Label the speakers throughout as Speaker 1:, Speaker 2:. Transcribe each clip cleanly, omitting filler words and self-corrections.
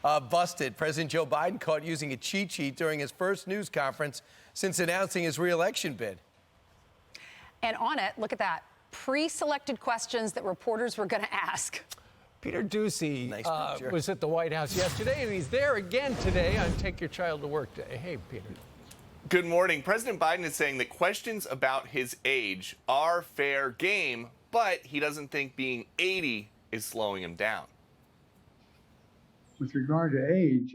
Speaker 1: Busted. President Joe Biden caught using a cheat sheet during his first news conference since announcing his re-election bid.
Speaker 2: And on it, look at that, pre-selected questions that reporters were going to ask.
Speaker 3: Peter Doocy was at the White House yesterday, and he's there again today on Take Your Child to Work Day. Hey, Peter.
Speaker 4: Good morning. President Biden is saying that questions about his age are fair game, but he doesn't think being 80 is slowing him down.
Speaker 5: With regard to age,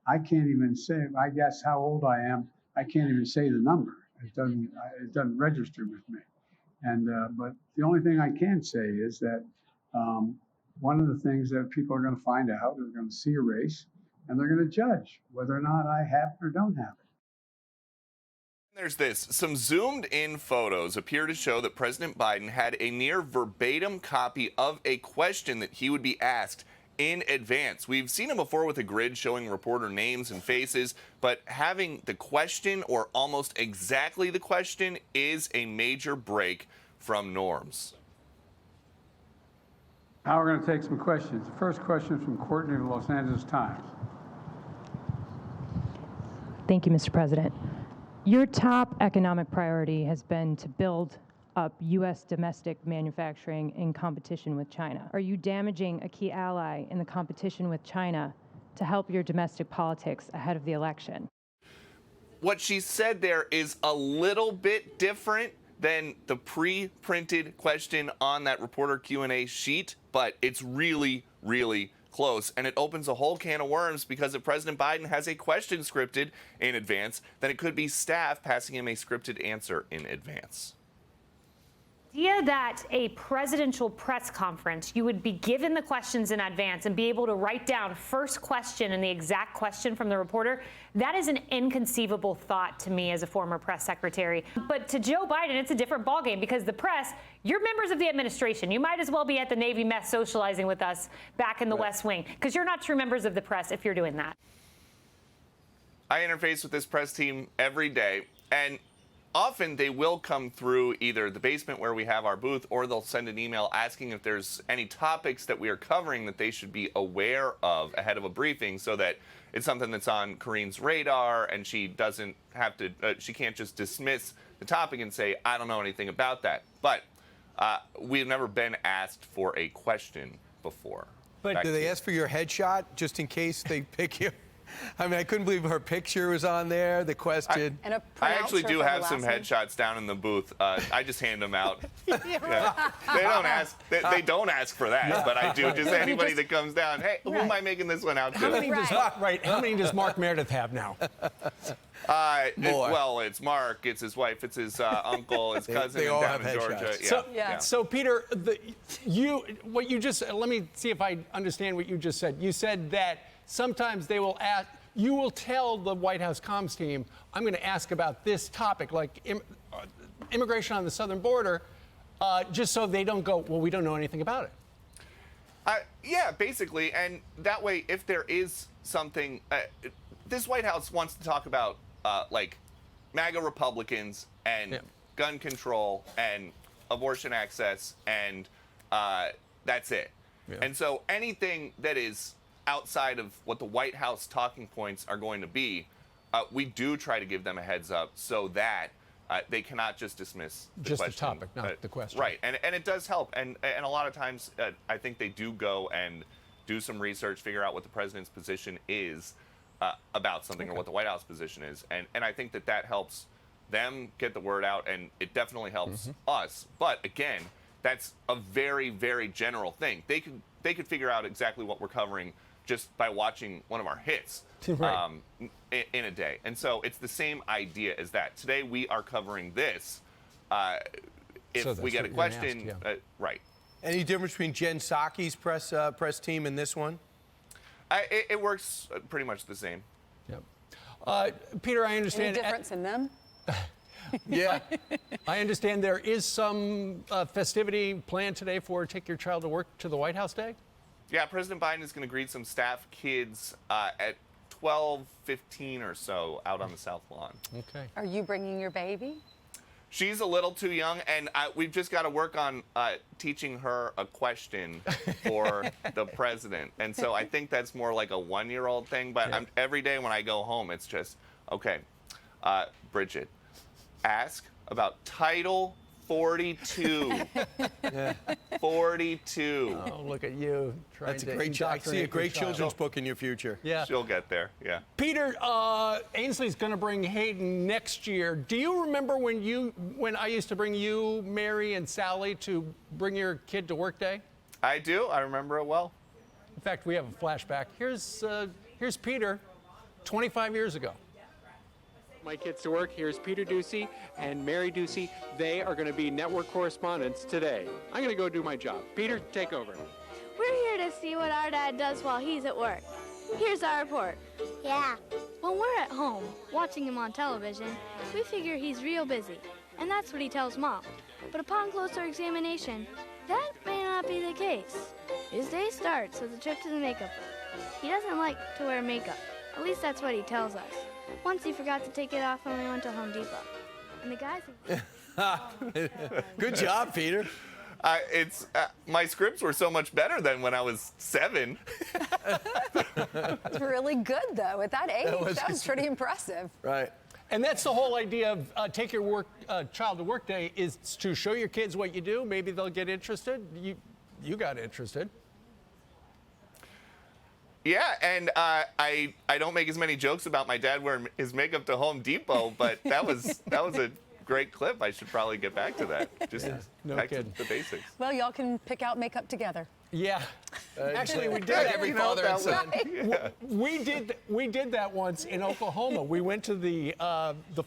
Speaker 5: I can't even say, I guess, how old I am. I can't even say the number. It doesn't register with me. And but the only thing I can say is that one of the things that people are going to find out, they're going to see a race, and they're going to judge whether or not I have it or don't have it.
Speaker 4: There's this. Some zoomed-in photos appear to show that President Biden had a near verbatim copy of a question that he would be asked in advance. We've seen him before with a grid showing reporter names and faces, but having the question or almost exactly the question is a major break from norms.
Speaker 5: Now we're going to take some questions. The first question is from Courtney of the Los Angeles Times.
Speaker 6: Thank you, Mr. President. Your top economic priority has been to build up U.S. domestic manufacturing in competition with China. Are you damaging a key ally in the competition with China to help your domestic politics ahead of the election?
Speaker 4: What she said there is a little bit different than the pre-printed question on that reporter Q&A sheet, but it's really, really close, and it opens a whole can of worms because if President Biden has a question scripted in advance, then it could be staff passing him a scripted answer in advance.
Speaker 7: Idea that a presidential press conference, you would be given the questions in advance and be able to write down first question and the exact question from the reporter, that is an inconceivable thought to me as a former press secretary. But to Joe Biden, it's a different ballgame because the press, you're members of the administration. You might as well be at the Navy mess socializing with us back in the West Wing because you're not true members of the press if you're doing that.
Speaker 4: I interface with this press team every day, and often they will come through either the basement where we have our booth or they'll send an email asking if there's any topics that we are covering that they should be aware of ahead of a briefing so that it's something that's on Kareen's radar and she doesn't have to, she can't just dismiss the topic and say, I don't know anything about that. But we've never been asked for a question before.
Speaker 1: But do they ask for your headshot just in case they pick you? I mean, I couldn't believe her picture was on there, the question.
Speaker 4: I actually do have some headshots down in the booth. I just hand them out. Yeah. They don't ask for that, but I do. Just anybody that comes down, hey, who am I making this one out to?
Speaker 3: How many does Mark Meredith have now?
Speaker 4: Well, it's Mark, it's his wife, it's his uncle, his cousin down in Georgia.
Speaker 3: So Peter, what you just let me see if I understand what you just said. You said that sometimes they will ask, you will tell the White House comms team, I'm going to ask about this topic, like immigration on the southern border, just so they don't go, well, we don't know anything about it.
Speaker 4: Yeah, basically. And that way, if there is something, this White House wants to talk about like MAGA Republicans and gun control and abortion access, and that's it. Yeah. And so anything that is outside of what the White House talking points are going to be, we do try to give them a heads up so that they cannot just dismiss the question.
Speaker 3: The topic, not the question.
Speaker 4: Right, and it does help. And a lot of times, I think they do go and do some research, figure out what the president's position is about something or what the White House position is. And I think that helps them get the word out, and it definitely helps us. But again, that's a very, very general thing. They could figure out exactly what we're covering just by watching one of our hits in a day. And so it's the same idea as that. Today we are covering this. If we get a question, right.
Speaker 1: Any difference between Jen Psaki's press team and this one?
Speaker 4: It works pretty much the same.
Speaker 3: Yep. Peter, I understand.
Speaker 2: Any difference in them?
Speaker 3: Yeah. I understand there is some festivity planned today for Take Your Child to Work to the White House Day?
Speaker 4: Yeah, President Biden is going to greet some staff kids at 12:15 or so out on the South Lawn.
Speaker 3: Okay.
Speaker 2: Are you bringing your baby?
Speaker 4: She's a little too young, and we've just got to work on teaching her a question for the president. And so I think that's more like a 1-year-old thing. But every day when I go home, it's just, okay, Bridget, ask about Title 42. 42.
Speaker 3: Oh, look at you.
Speaker 1: That's a great job. I see a great children's book in your future.
Speaker 3: Yeah.
Speaker 4: She'll get there, yeah.
Speaker 3: Peter, Ainsley's going to bring Hayden next year. Do you remember when I used to bring you, Mary, and Sally to bring your kid to work day?
Speaker 4: I do. I remember it well.
Speaker 3: In fact, we have a flashback. Here's Peter 25 years ago.
Speaker 8: My kids to work. Here's Peter Doocy and Mary Doocy. They are going to be network correspondents today. I'm going to go do my job. Peter, take over.
Speaker 9: We're here to see what our dad does while he's at work. Here's our report.
Speaker 10: Yeah.
Speaker 9: When we're at home, watching him on television, we figure he's real busy, and that's what he tells Mom. But upon closer examination, that may not be the case. His day starts with a trip to the makeup room. He doesn't like to wear makeup. At least that's what he tells us. Once he forgot to take it off when we went to Home Depot. And the guys...
Speaker 1: Good job, Peter.
Speaker 4: My scripts were so much better than when I was 7.
Speaker 2: That's really good, though. At that age, that was pretty impressive.
Speaker 1: Right.
Speaker 3: And that's the whole idea of take your child to work day, is to show your kids what you do. Maybe they'll get interested. You got interested.
Speaker 4: Yeah, and I don't make as many jokes about my dad wearing his makeup to Home Depot, but that was a great clip. I should probably get back to that. Just
Speaker 3: no
Speaker 4: back
Speaker 3: kidding.
Speaker 4: to the basics.
Speaker 2: Well, y'all can pick out makeup together.
Speaker 3: Yeah. Actually, we did
Speaker 1: Like
Speaker 3: that.
Speaker 1: every father and son.
Speaker 3: We did that once in Oklahoma. We went to the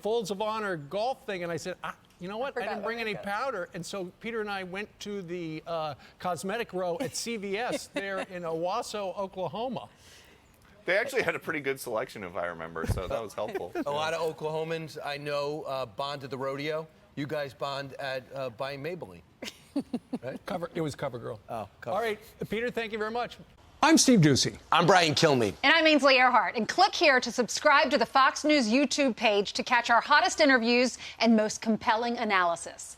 Speaker 3: Folds of Honor golf thing, and I said, you know what? I didn't bring any powder. And so Peter and I went to the cosmetic row at CVS there in Owasso, Oklahoma.
Speaker 4: They actually had a pretty good selection, if I remember, so that was helpful.
Speaker 1: A lot of Oklahomans I know bond at the rodeo. You guys bond at buying Maybelline. Right?
Speaker 3: It was CoverGirl.
Speaker 1: Oh, Cover.
Speaker 3: All right, Peter, thank you very much. I'm Steve Doocy.
Speaker 1: I'm Brian Kilmeade.
Speaker 2: And I'm Ainsley Earhart. And click here to subscribe to the Fox News YouTube page to catch our hottest interviews and most compelling analysis.